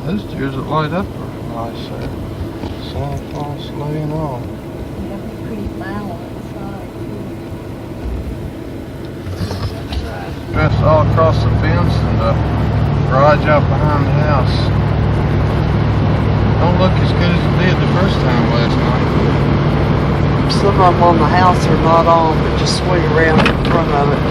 Those deers that light up are nice there. Santa Claus laying on. Yeah, they're pretty foul inside too. That's all across the fence and the garage out behind the house. Don't look as good as it did the first time last night. Some of them on the house are not on, but just swing around in front of it.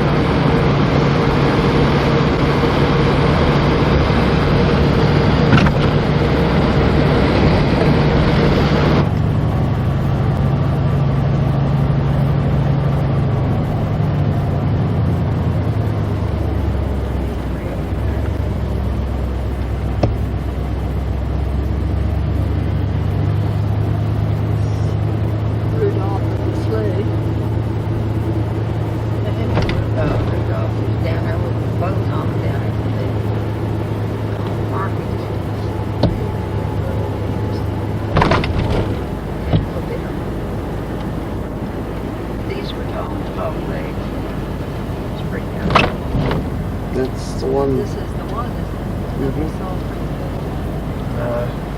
That's the one. This is the one, isn't it? That we saw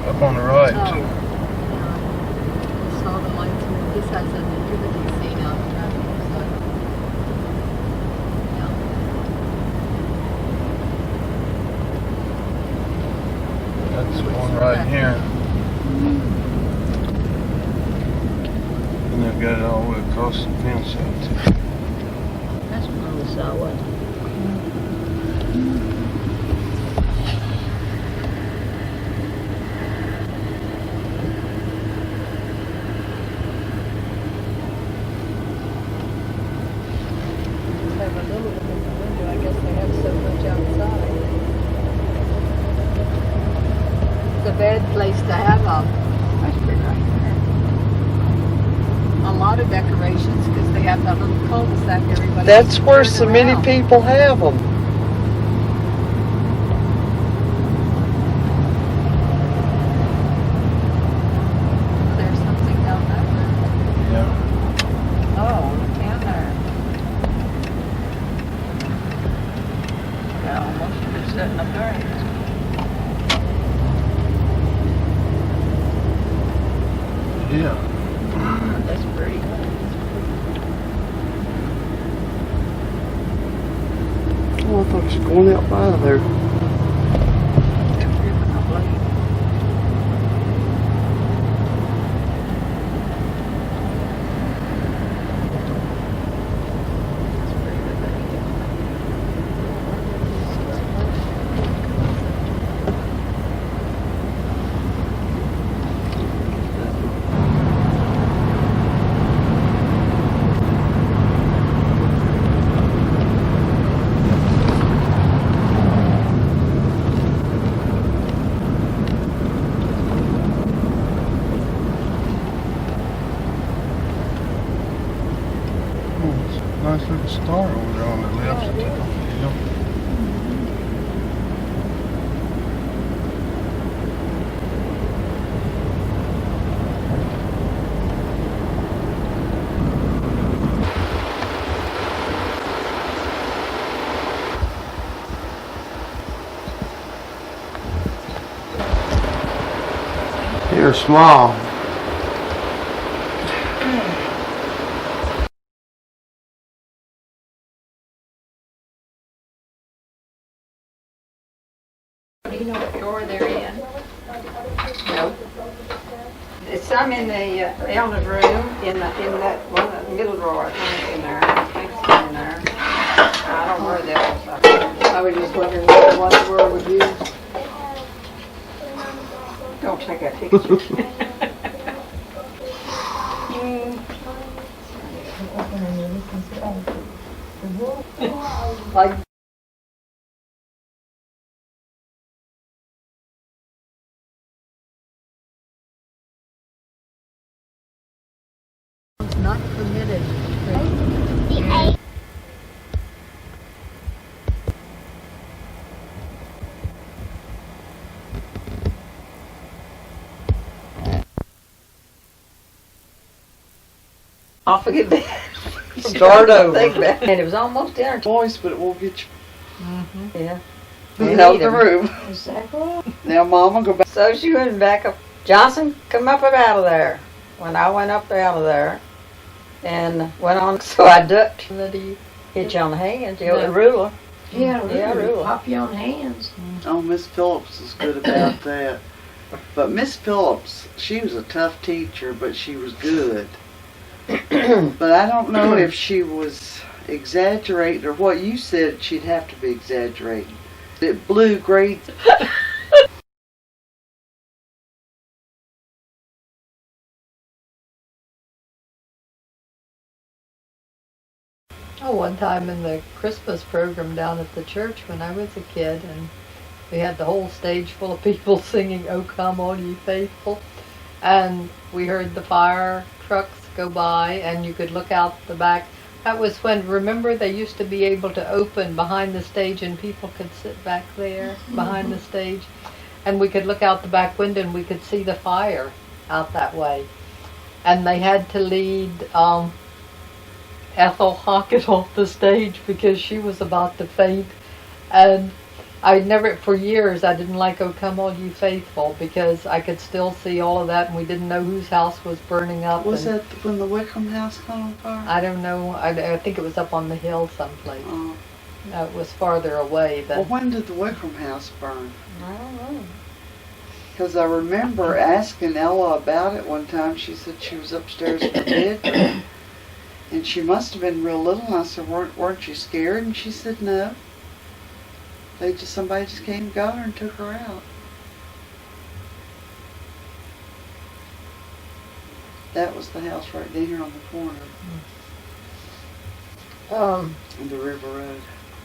Up on the right, Oh. too. Yeah. Saw the lights. This has a nativity scene out there. So, yeah. That's the one right here. And they've got it all the way across the fence out, too. That's one we saw, wasn't it? Have a little bit in the window. I guess they have so much outside. It's a bad place to have them. That's pretty right there. A lot of decorations because they have that little cul-de-sac everybody. That's where so many people have them. There's something down there. Yeah. Oh, look down there. Yeah, almost should have sitting up there. Yeah. That's pretty. Oh, I thought she was going out by there. Nice little star over there on the left at the top of the hill. You're small. Do you know what drawer they're in? No. It's some in the Elder's room, in that one, the middle drawer, I think, in there. I think it's in there. I don't know where the others are. I was just wondering what the word would use. Don't take a picture. Like not permitted. I'll forget that. Start over. And it was almost dinner time. Voice, but it won't get you. Yeah. They out need the 'em. room. Exactly. Now, Mama, go back. So she went back up. Johnson, come up and out of there. When I went up out of there and went on, so I ducked. That he, Hit you on the hand, you know, No. the ruler. yeah, Yeah, really. really. Pop you on hands. Oh, Miss Phillips is good about that. But Miss Phillips, she was a tough teacher, but she was good. But I don't know if she was exaggerating or what you said. She'd have to be exaggerating. It blew grades. Oh, one time in the Christmas program down at the church when I was a kid, and we had the whole stage full of people singing "O Come All Ye Faithful," and we heard the fire trucks go by, and you could look out the back. That was when, remember, they used to be able to open behind the stage, and people could sit back there behind the stage, and we could look out the back window and we could see the fire out that way. And they had to lead Ethel Hockett off the stage because she was about to faint. And I never, for years, I didn't like "O Come All You Faithful" because I could still see all of that, and we didn't know whose house was burning up. Was and that when the Wickham house caught on fire? I don't know. I think it was up on the hill someplace. Oh. It was farther away Well, than. when did the Wickham house burn? I don't know. Because I remember asking Ella about it one time. She said she was upstairs in her bedroom. And she must have been real little. And I said, weren't you scared? And she said, no. Somebody just came and got her and took her out. That was the house right down here on the corner Um, on the River Road.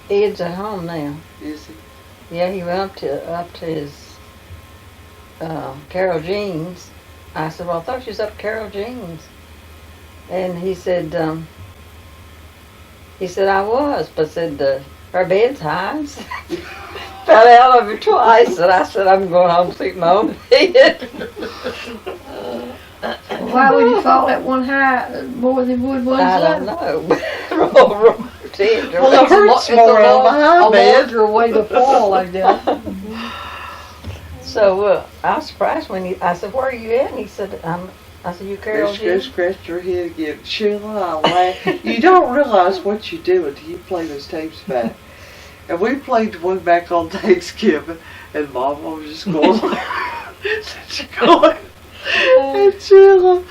Ed's at home now. Is he? Yeah, he went up to his Carol Jean's. I said, well, I thought she was up Carol Jean's. And he said, I was, but said, her bed's high. Fell out of it twice, and I said, I'm going home to sleep in my own bed. Why would you fall at one high more than would one I other? don't know. Well, Well, it hurts more on the high a bed. larger way to fall, I guess. So I was surprised when I said, where are you at? And he said, I said, you Carol Go Jean? scratch your head again. Sheila, I laugh. You don't realize what you do until you play those tapes back. And we played one back on Thanksgiving, and Mama was just going and Sheila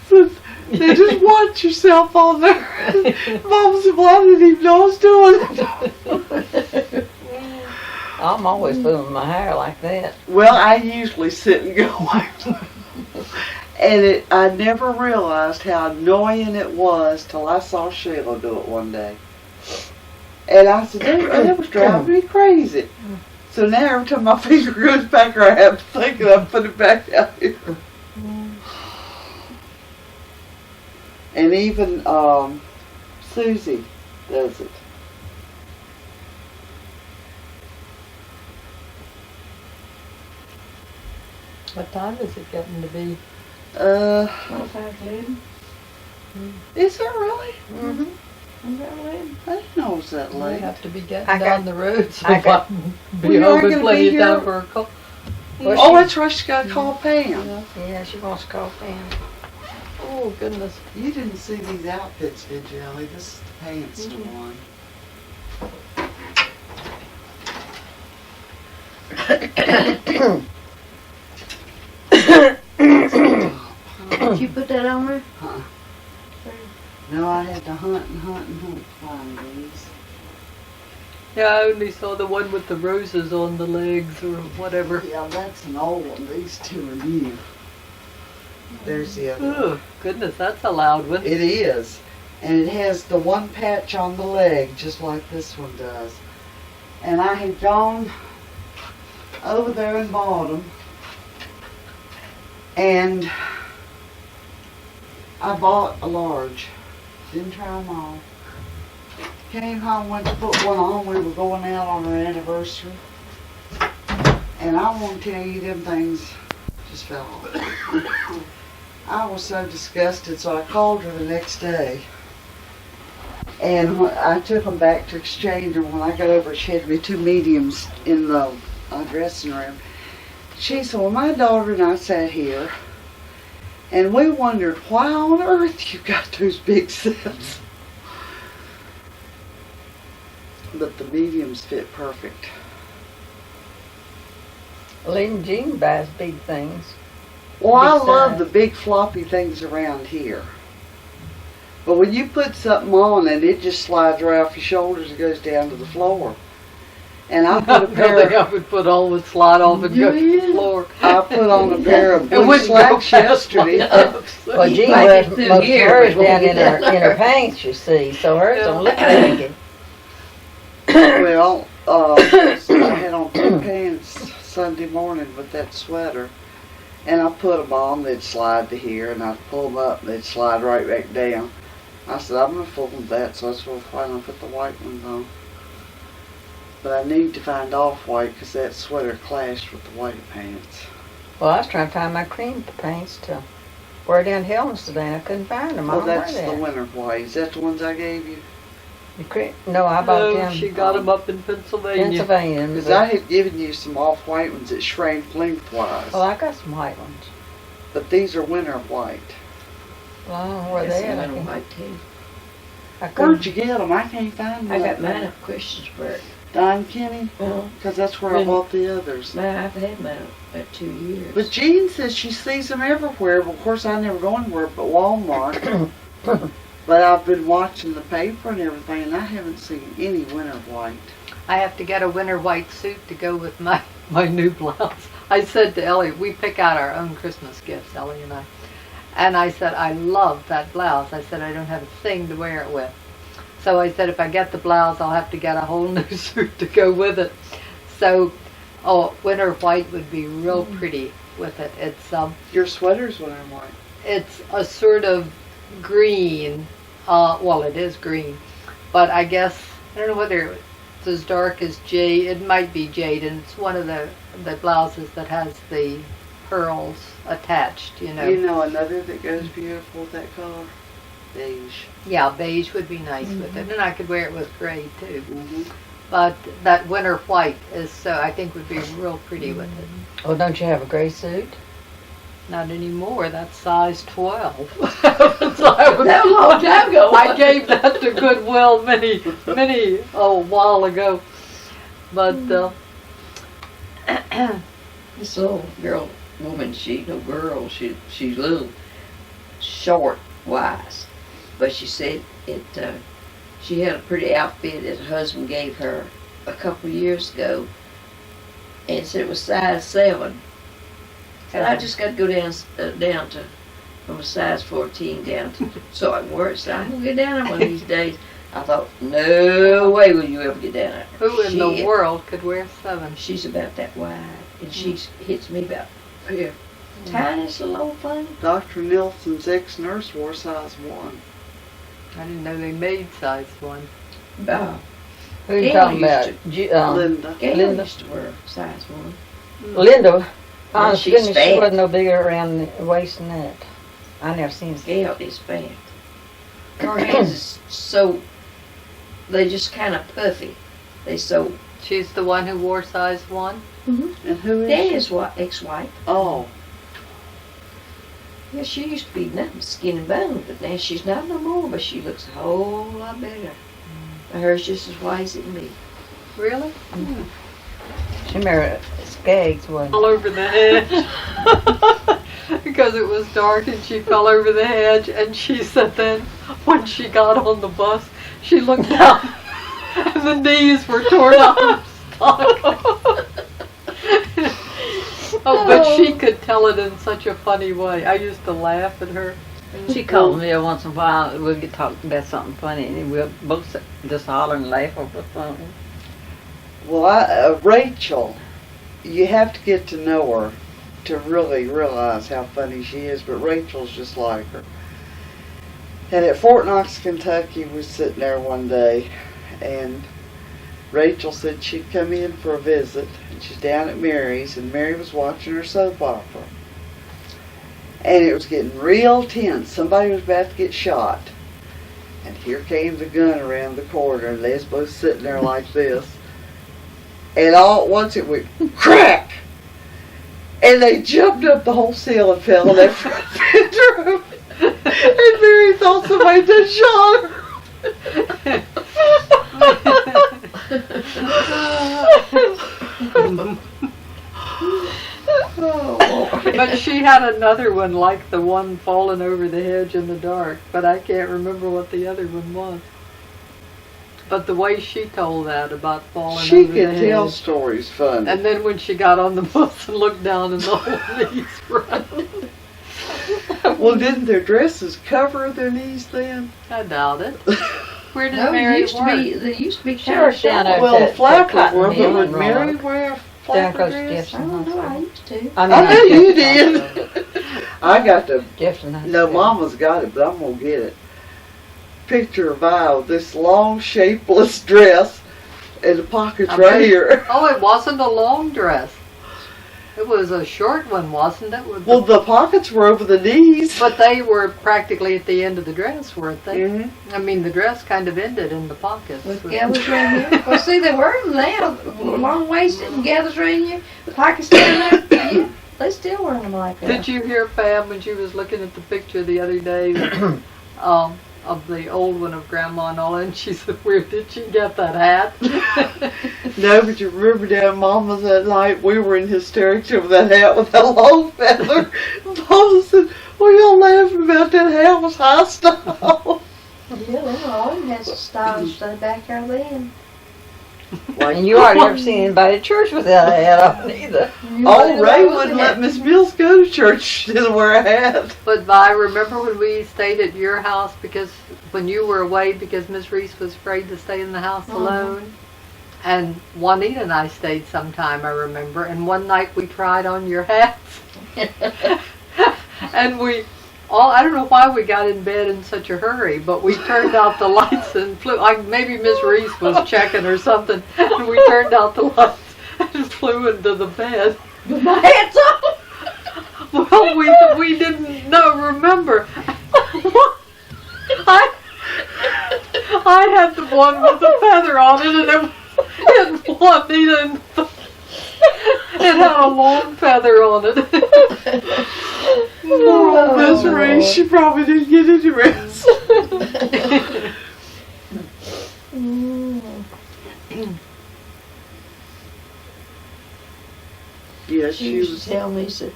said, "You just watch yourself on there." Mama said, "Well, I didn't even know I was doing it." I'm always pulling my hair like that. Well, I usually sit and go and I never realized how annoying it was till I saw Sheila do it one day. And I said, that was driving me crazy. So now every time my finger goes back there, I have to think that I put it back out here. And even Susie does it. What time is it getting to be? 25 Is it really? Mm-hmm. I didn't know it was that We late. have to be getting I down got- the road so I I got- can Well, be you aren't home in gonna plenty be of time here. for a call. Well, Oh, she- that's right, she got to call Pam. Yeah, she wants to call Pam. Oh, goodness. You didn't see these outfits, did you, Ellie? This is the pants to one. Did you put that on there? Huh? No, I had to hunt to find these. Yeah, I only saw the one with the roses on the legs or whatever. Yeah, that's an old one. These two are new. There's the other one. Oh, goodness, that's a loud one. It is. And it has the one patch on the leg, just like this one does. And I had gone over there and bought them. And I bought a large. Didn't try them all. Came home, went to put one on. We were going out on our anniversary. And I want to tell you, them things just fell off. I was so disgusted, so I called her the next day. And I took them back to exchange, and when I got over, she had me 2 mediums in the dressing room. She said, well, my daughter and I sat here, and we wondered why on earth you got those big sets. But the mediums fit perfect. Lynn Jean buys big things. Well, I Big love size. the big floppy things around here. But when you put something on and it just slides right off your shoulders and goes down to the floor. And I put a pair I would put all would slide off and go to the floor. I put on a pair of It blue wouldn't go slacks past my yesterday. ups. Well, Jean might wears get through most of here, hers but won't down get in her pants, you see, so hers don't look baggy. Well, so I had on 2 pants Sunday morning with that sweater. And I put them on, they'd slide to here, and I'd pull them up and they'd slide right back down. I said, I'm going to fool with that, so that's why I'm going to put the white ones on. But I need to find off-white because that sweater clashed with the white pants. Well, I was trying to find my cream pants to wear down to Helms today, and I couldn't find them. I Well, don't wear that's the that. winter white. Is that the ones I gave you? No, I bought No, them. she got them up in Pennsylvania. Pennsylvania. Because I had given you some off-white ones that shrank lengthwise. Well, I got some white ones. But these are winter white. Well, I don't know where Yes, they I are. don't like too. I Where'd couldn't. you get them? I can't find them. I got mine at Christiansburg. Don Kenny? Well, Because that's where I bought the others. I've had mine at 2 years. But Jean says she sees them everywhere. But of course, I never go anywhere but Walmart. But I've been watching the paper and everything, and I haven't seen any winter white. I have to get a winter white suit to go with my new blouse. I said to Ellie, we pick out our own Christmas gifts, Ellie and I. And I said, I love that blouse. I said, I don't have a thing to wear it with. So I said, if I get the blouse, I'll have to get a whole new suit to go with it. So, winter white would be real pretty with it. Your sweater's winter white. It's a sort of green. Well, it is green, but I guess I don't know whether it's as dark as jade. It might be jade, and it's one of the blouses that has the pearls attached. You know. You know another that goes beautiful with that color? Beige. Yeah, beige would be nice with it, and I could wear it with gray too. Mm-hmm. But that winter white is I think would be real pretty with it. Oh, don't you have a gray suit? Not anymore. That's size 12. So That was a long time ago. I gave that to Goodwill many a while ago. But This little woman, she's no girl. She's a little short, wise. But she said she had a pretty outfit that her husband gave her a couple years ago. And said it was size 7. And I just got to go down to from a size 14 down to so I can wear it. So I'm gonna get down there one of these days. I thought, no way will you ever get down there. who in the world could wear 7? She's about that wide, and she hits me about here. Tiniest little old thing. Dr. Nelson's ex-nurse wore size 1. I didn't know they made size 1. Who are you Gail talking used about? Linda. Gail Linda. used to wear size 1. Linda. Honest she's goodness, she fat. wasn't no bigger around the waist than that. I never seen her. Gail is fat. Her hands is so, they just kind of puffy. They so. She's the one who wore size 1. And who is Daddy's she? ex-wife. Oh, Yeah, she used to be nothing skin and bone, but now she's not no more. But she looks a whole lot better. Hers just as white as it can be. Really? She married Skaggs, wasn't Fell over the hedge. Because it was dark and she fell over the hedge, and she said then when she got on the bus she looked down and the knees were torn out of her stock. Oh, but she could tell it in such a funny way. I used to laugh at her. She calls me every once in a while. We'll get talking about something funny, and we'll both just holler and laugh over something. well, Rachel, you have to get to know her to really realize how funny she is, but Rachel's just like her. And at Fort Knox, Kentucky, we was sitting there one day, and Rachel said she'd come in for a visit, and she's down at Mary's, and Mary was watching her soap opera. And it was getting real tense. Somebody was about to get shot. And here came the gun around the corner, and they was both sitting there like this. And all at once it went crack! And they jumped up the whole sill and fell in that front bedroom. And Mary thought somebody just shot her. But she had another one like the one falling over the hedge in the dark, but I can't remember what the other one was. But the way she told that about falling She over the could tell hedge. stories funny. And then when she got on the bus and looked down and the whole knees running. Well, didn't their dresses cover their knees then? I doubt it. Where did No, Mary used to work? be, they used to be She kind of worked down short. there. Well, that flapper cotton were, mill but would in Mary Roanoke. wear a Down flapper close to dress? I Jefferson don't know, I Hospital. used to. I know you did. Jefferson I got the, Hospital. no, Mama's got it, but I'm gonna get it. Picture of Vi with this long, shapeless dress and the pockets I right bet- here. Oh, it wasn't a long dress. It was a short one, wasn't it? With Well, the pockets were over the knees. but they were practically at the end of the dress, weren't they? Mm-hmm. I mean, the dress kind of ended in the pockets. With gathers around here. Well, see, they were now long waisted and gathers around here. The pockets down there. Yeah, they still wearing them like that. Did you hear Pam when she was looking at the picture the other day of the old one of Grandma and all, and she said, "Where did she get that hat?" No, but you remember down Mama's that night, we were in hysterics over that hat with that long feather. Mama said, "Well, y'all laughing about that hat was high style." Yeah, they always had some stylish stuff back there then. And you hardly ever seen anybody at church without a hat on either. Oh, Ray wouldn't let Miss Mills go to church. She didn't wear a hat. But I remember when we stayed at your house because when you were away because Miss Reese was afraid to stay in the house alone. And Juanita and I stayed sometime, I remember. And one night we tried on your hats. And I don't know why we got in bed in such a hurry, but we turned out the lights and flew. Maybe Miss Reese was checking or something. And we turned out the lights and flew into the bed. With my hats on. Well, we didn't remember. I had the one with the feather on it, and it Juanita, it had a long feather on it. Oh, Miss Ray, she probably didn't get any rest. Yeah, She she used was. to tell me, she said,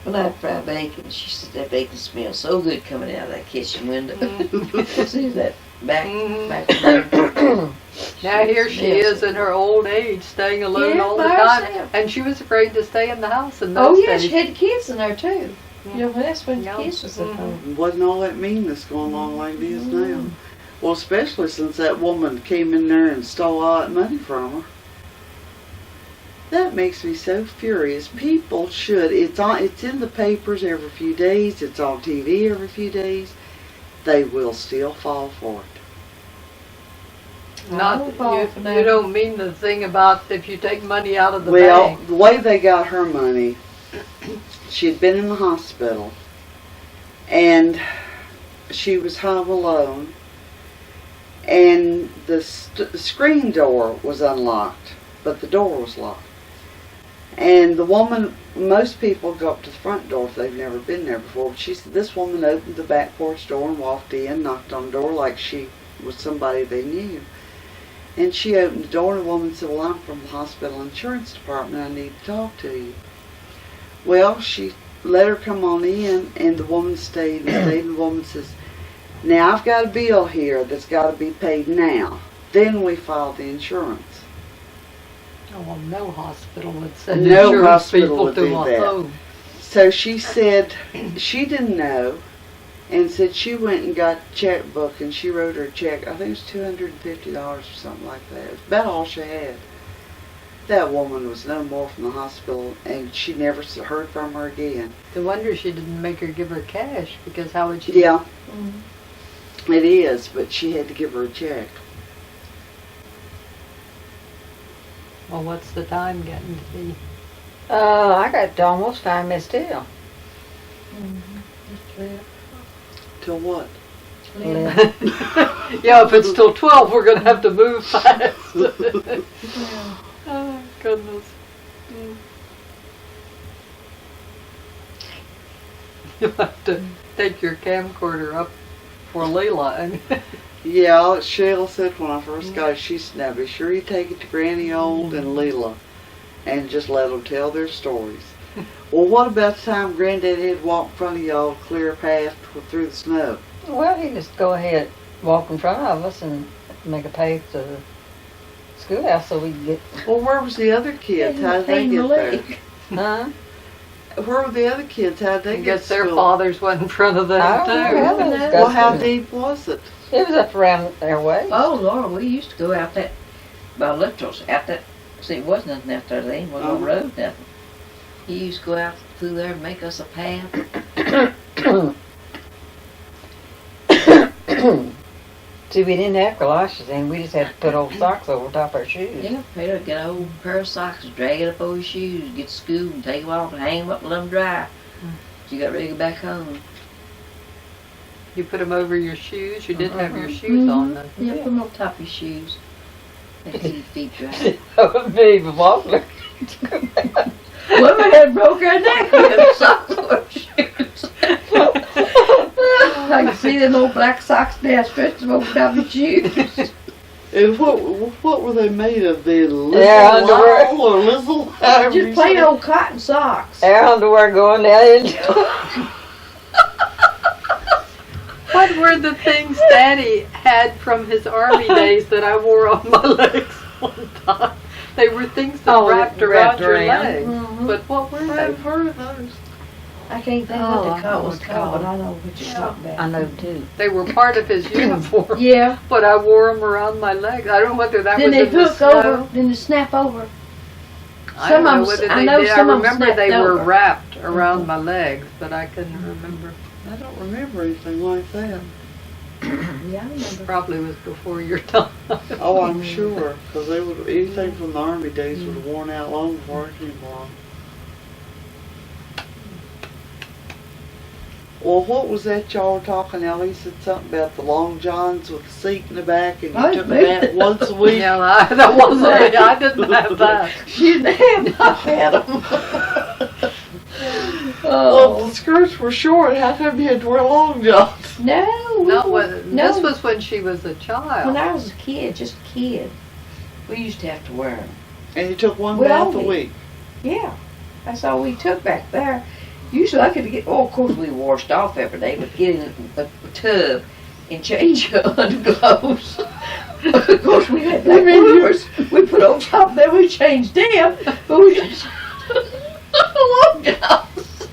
when I fried bacon, she said that bacon smells so good coming out of that kitchen window. See that back there. Now here she is in her old age, staying alone Yeah, all the by time, herself. and she was afraid to stay in the house in Oh those yeah, days. she had the kids in there too. Yeah. You know, that's when Yeah. the kids was at home. Wasn't all that meanness going on like it is now. Well, especially since that woman came in there and stole all that money from her. That makes me so furious. People should. It's in the papers every few days. It's on TV every few days. They will still fall for it. Not I'll fall for you that. don't mean the thing about if you take money out of the Well, bank. the way they got her money, she had been in the hospital, and she was home alone, and the screen door was unlocked, but the door was locked. And the woman, most people go up to the front door if they've never been there before. But she said this woman opened the back porch door and walked in, knocked on the door like she was somebody they knew. And she opened the door and the woman said, "Well, I'm from the hospital insurance department. I need to talk to you." Well, she let her come on in, and the woman stayed and stayed. And the woman says, "Now I've got a bill here that's got to be paid now. Then we file the insurance." Oh, well, no hospital would send No insurance hospital people would to do a that. home. So she said she didn't know, and said she went and got a checkbook and she wrote her a check. I think it was $250 or something like that. It was about all she had. That woman was no more from the hospital, and she never heard from her again. No wonder she didn't make her give her cash, because how would she? Yeah, it is, but she had to give her a check. Well, what's the time getting to be? I got to almost 5 minutes still. Till what? Yeah, if it's till 12, we're gonna have to move fast. Oh, goodness. You'll have to take your camcorder up for Leela. Yeah, Sheila said when I first got it, she said, now be sure you take it to Granny Old and Leela and just let them tell their stories. Well, what about the time Granddad had walked in front of y'all to clear a path through the snow? Well, he just go ahead, walk in front of us and make a path to the schoolhouse so we can get, Well, where was the other kids? How did they get there? huh? Where were the other kids? How did they I get guess to their school? fathers went in front of them I don't know. too. Well, how deep was it? It was up around their way. Oh, Lord, we used to go out that, by Littrell's, out that, see, it wasn't nothing out there then, wasn't no road, nothing. He used to go out through there and make us a path. See, we didn't have galoshes then. We just had to put old socks over top our shoes. Yeah, Peter, get an old pair of socks, drag it up over your shoes, get to school and take them off and hang them up and let them dry. You got ready to go back home. You put them over your shoes. You didn't have your shoes on then. Yeah, put them on top of your shoes. They keep your feet dry. That would be the waffler. Women had broke her neck with socks on her shoes. I can see them old black socks there, stretch them over top of your shoes. And what were they made of then? Yeah, underwear. Lizzle or lizzle? However you Just plain say it. old cotton socks. Our underwear going down into What were the things Daddy had from his army days that I wore on my legs one time? They were things that wrapped around your legs. Mhm. But what were they? I've heard of those. I can't think Oh, what I they know called, what was it's called, but called. I know what you're talking about. I know too. They were part of his uniform. Yeah. But I wore them around my legs. I don't know whether that Then was they in the hook snow. over, then they snap over. I don't Some of know 'em- whether I they know did. I some of 'em remember they snapped were over. wrapped around my legs, but I couldn't remember. I don't remember anything like that. Yeah, I remember. Probably was before your time. Oh, I'm sure, because they would anything from the army days would have worn out long before I came along. Well, what was that y'all were talking? Ellie said something about the long johns with the seat in the back, and you Oh, took maybe. that once a week. Yeah, that wasn't. I didn't have that. She didn't have had them. Well, the skirts were short. How come you had to wear long johns? No, Not when, no. This was when she was a child. When I was a kid, just a kid, we used to have to wear them. And you took one Well, bath a week. Yeah, that's all we took back there. Usually I could get, oh, of course we washed off every day, but get in the tub and change your underclothes. Of course we had black bloomers we put on top of them, we changed them, but we just long johns.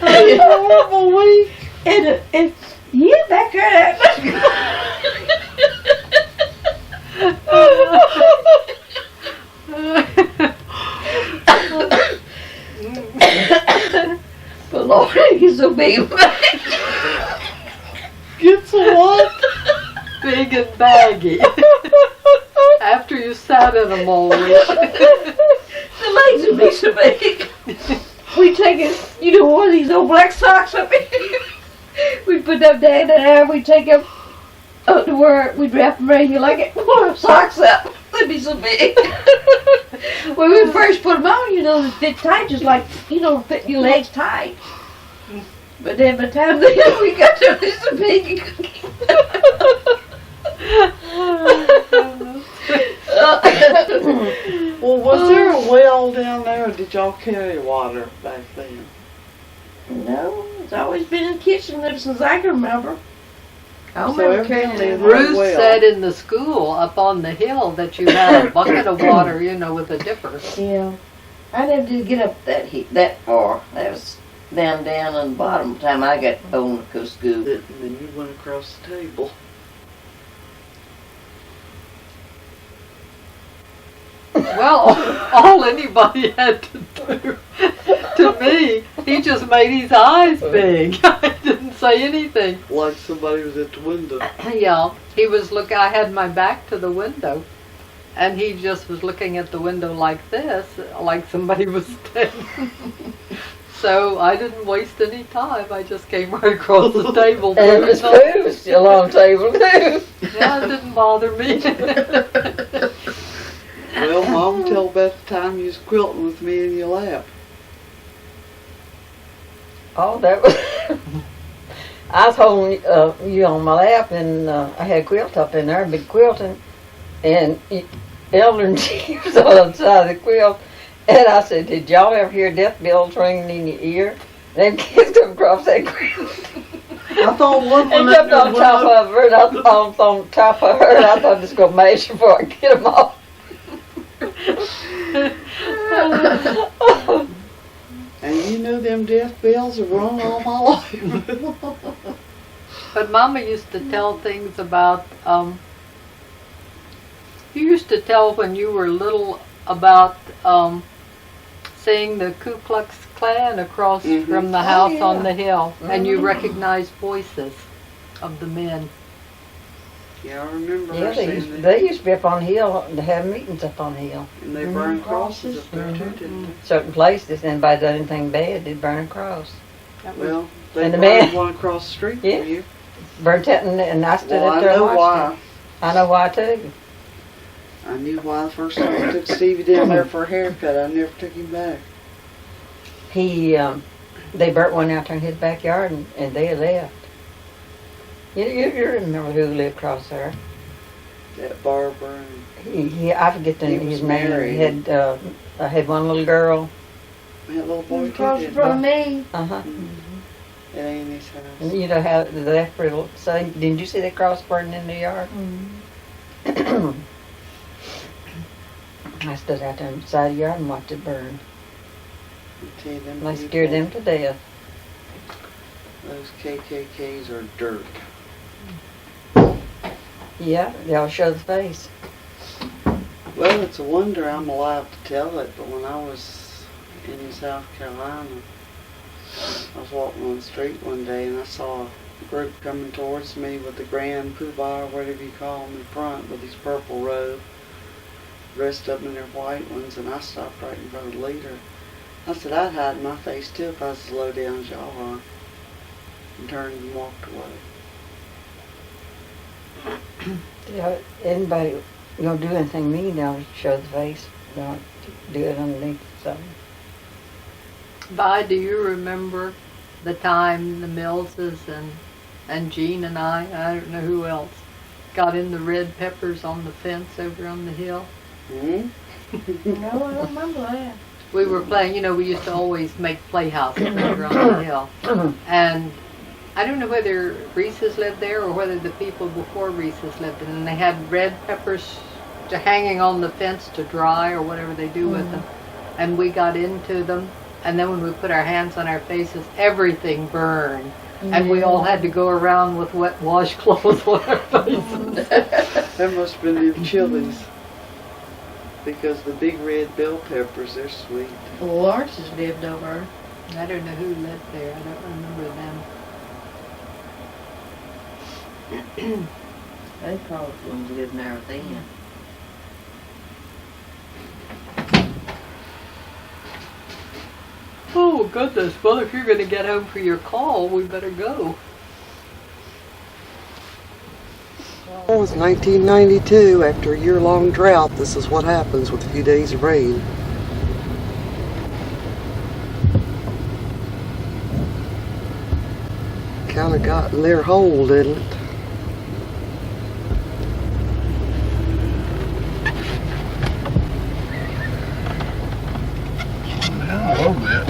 A horrible week. And yeah, back there. But Lord, he's so big. Get some what? Big and baggy. After you sat in them all week. The legs would be so big. We take it, you know, one of these old black socks up here. We put them down there, we take them up to where we'd wrap them around you like it, pull our socks up. They'd be so big. When we first put them on, you know, they fit tight, just like, you know, fit your legs tight. But then by the time we got them, they're so big you couldn't keep Well, was there a well down there, or did y'all carry water back then? No, it's always been in the kitchen ever since I can remember. I don't So remember carrying everything it. was- Ruth well. said in the school up on the hill that you had a bucket of water, you know, with a dipper. Yeah. I never did get up that far. That was down on the bottom by the time I got home to go to school. And then you went across the table. Well, all anybody had to do to me, he just made his eyes big. I didn't say anything. Like somebody was at the window. Yeah, he was I had my back to the window, and he just was looking at the window like this, like somebody was standing. So I didn't waste any time. I just came right across the table. And Miss Pooh's still on the table too. Yeah, it didn't bother me. Well, Mom, tell about the time you was quilting with me in your lap. Oh, that was. I was holding you on my lap, and I had a quilt up in there, big quilting, and Elder and she was on the side of the quilt, and I said, "Did y'all ever hear death bells ringing in your ear?" And them kids come across that quilt. I thought one And jumped on top of her, and I thought on top of her, and I thought I was going to mash her before I get them off. And you know them death bells have rung all my life. But Mama used to tell things about, you used to tell when you were little about seeing the Ku Klux Klan across from the house on the hill, and you recognized voices of the men. Yeah, I remember Yeah, her saying that. they used to be up on the hill, to have meetings up on the hill. And they burned crosses up there too, didn't they? Certain places, anybody done anything bad, they'd burn a cross. Well, they And the burned man- one across the street Yeah. from you. Burnt it, and I stood Well, up I there and know watched why. it. I know why too. I knew why the first time I took Stevie down there for a haircut. I never took him back. They burnt one out there in his backyard, and they left. You remember who lived across there? That Barbara and I forget He his was name. married. I had one little girl. that little boy Across too, didn't from me. Uh-huh. At Annie's house. And you know how they left for a little, so didn't you see that cross burning in the yard? I stood out there inside the yard and watched it burn. I tell you, them I people, scared them to death. Those KKKs are dirt. Yeah, they'll show the face. Well, it's a wonder I'm alive to tell it, but when I was in South Carolina, I was walking on the street one day and I saw a group coming towards me with the grand poobah, or whatever you call them, in front with his purple robe, the rest of them in their white ones, and I stopped right in front of the leader. I said I'd hide my face too if I was as low down as y'all are, and turned and walked away. Yeah, anybody gonna do anything mean, they'll show the face. Don't do it underneath something. Vi, do you remember the time the Millses and Jean and I don't know who else, got in the red peppers on the fence over on the hill? Hmm? No, I don't remember that. We were playing, we used to always make playhouses over on the hill. And I don't know whether Reese's lived there or whether the people before Reese's lived in, and they had red peppers hanging on the fence to dry or whatever they do with them. And we got into them, and then when we put our hands on our faces, everything burned. And we all had to go around with wet washcloths on our faces. That must have been the chilies. Because the big red bell peppers, they're sweet. The Lawrence's lived over. I don't know who lived there. I don't remember them. They probably lived there then. Oh, goodness. Well, if you're going to get home for your call, we better go. It was 1992. After a year-long drought, this is what happens with a few days of rain. Kind of got in their hole, didn't it? Down a little bit.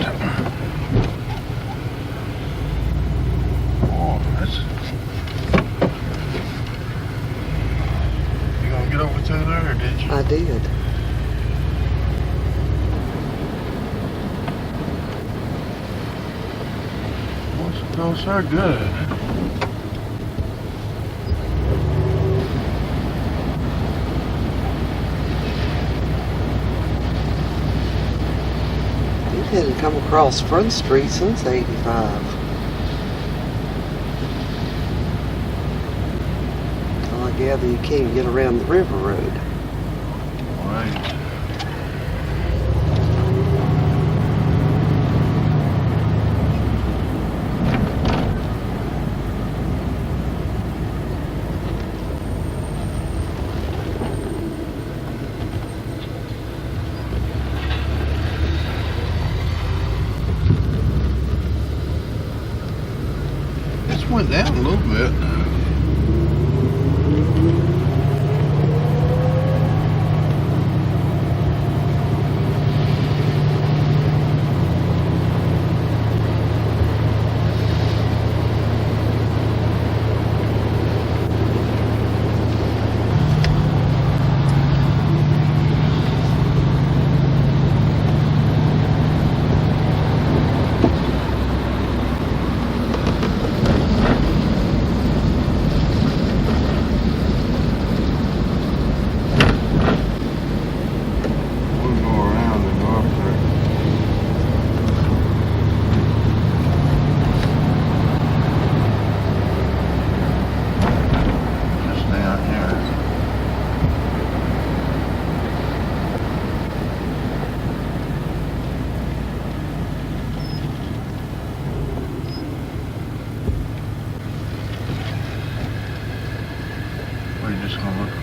Oh, that's... You gonna get over to there, or did you? I did. Those are good. You hadn't come across Front Street since '85. Well, I gather you can't get around the river road. Right. went down a little bit.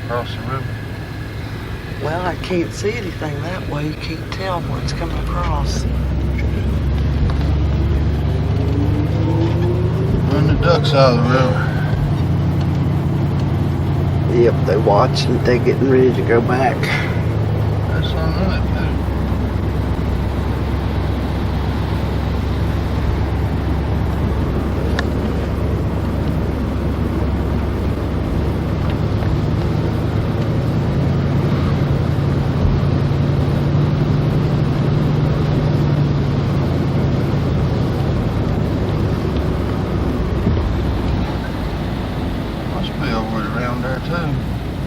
Across the river. Well, I can't see anything that way. You can't tell where it's coming across. Run the ducks out of the river. Yep, they're watching. They're getting ready to go back. That's on that, dude.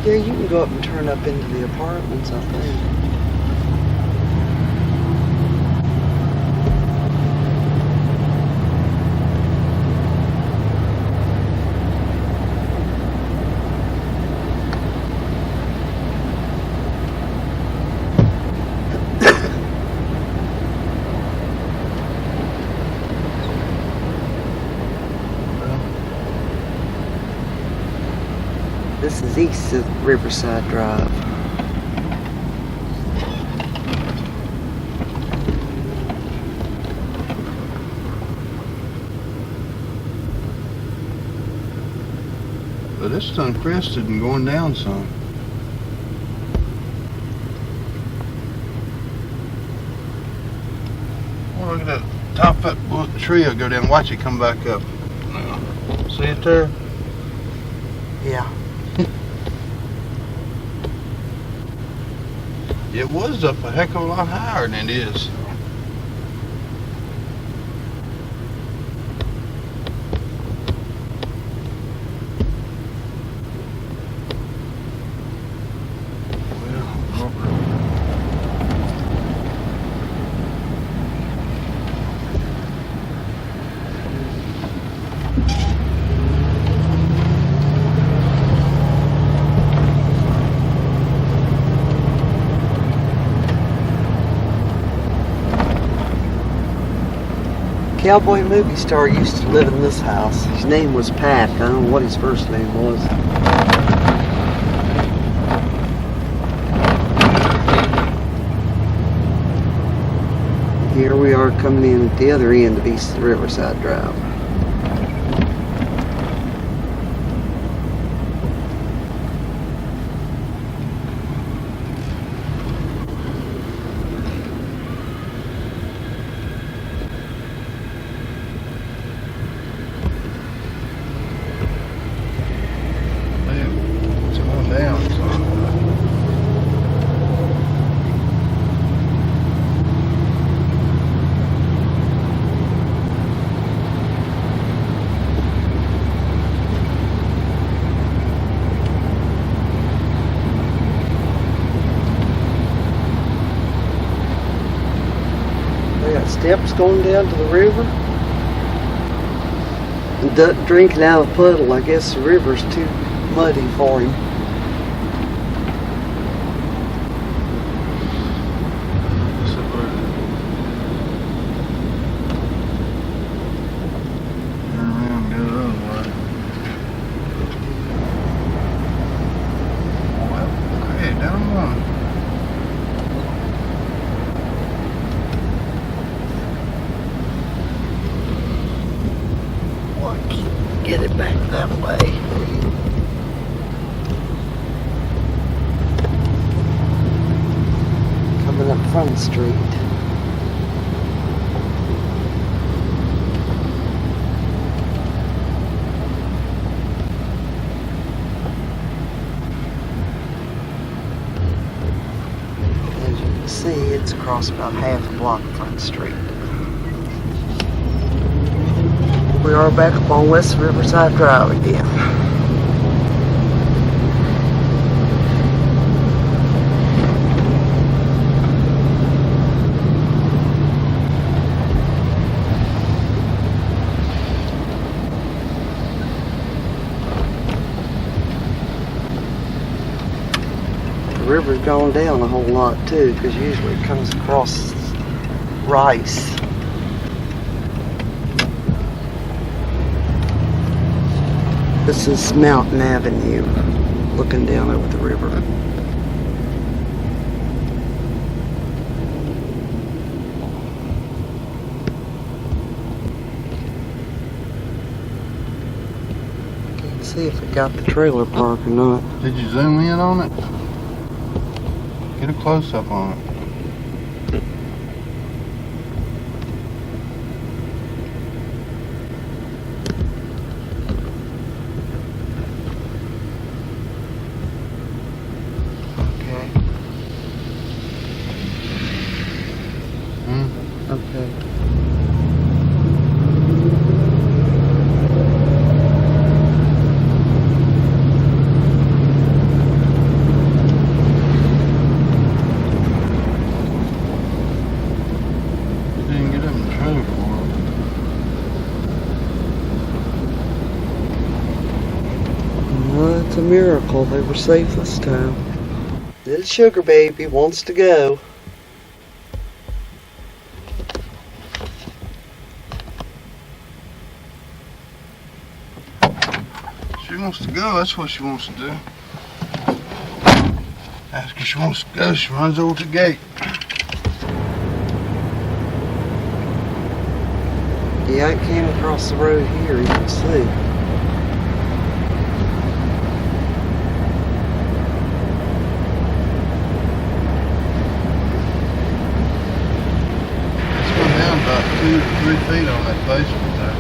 Yeah, you can go up and turn up into the apartments, I think. This is east of Riverside Drive. But it's done crested and going down some. Oh, look at that top of that tree. I'll go down and watch it come back up. Now, see it there? Yeah. It was up a heck of a lot higher than it is. Cowboy movie star used to live in this house. His name was Pat. I don't know what his first name was. Here we are coming in at the other end of East Riverside Drive. Steps going down to the river. The duck drinking out of the puddle. I guess the river's too muddy for him. Turn around and go the other way. Well, okay, down one. get it back that way. Coming up Front Street. As you can see, it's across about half a block of Front Street. We are back up on West Riverside Drive again. The river's gone down a whole lot too, because usually it comes across rice. This is Mountain Avenue, looking down over the river. Can't see if it got the trailer park or not. Did you zoom in on it? Get a close-up on it. Okay. Okay. You didn't get up in the trailer for it. Well, it's a miracle they were safe this time. Little sugar baby wants to go. She wants to go, that's what she wants to do. Ask her she wants to go, she runs over to the gate. Yeah, it came across the road here, you can see. It's gone down about 2 to 3 feet on that basement there.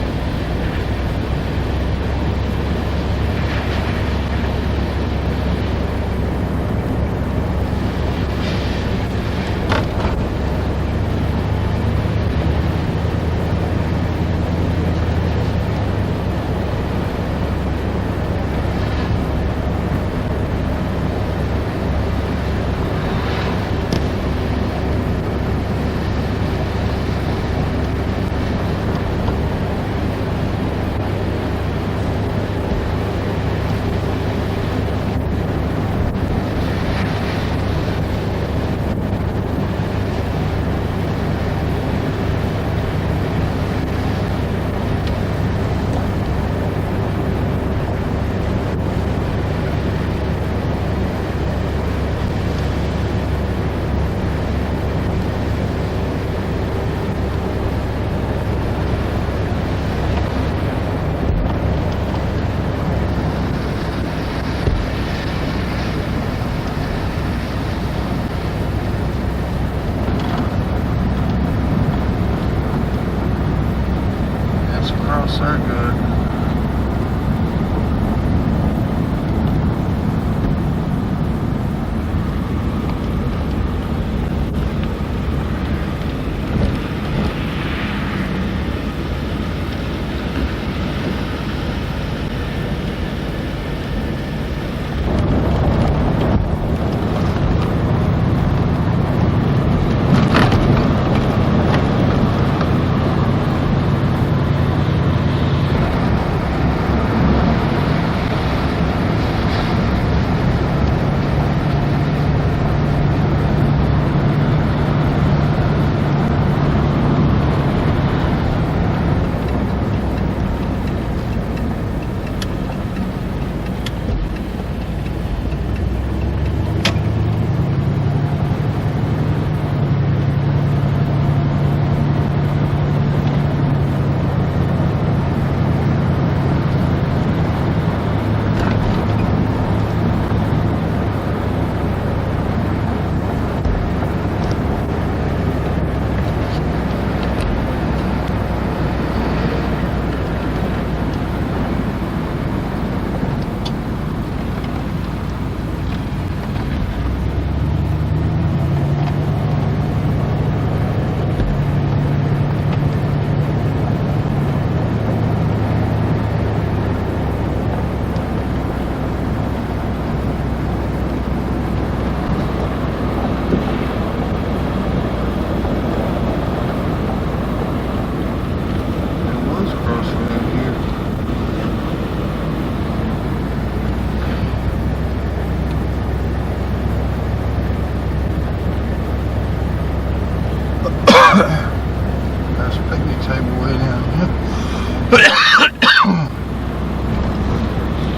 this picnic table way down here.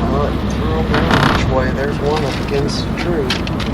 Alright, throw them which way. There's one up against the tree.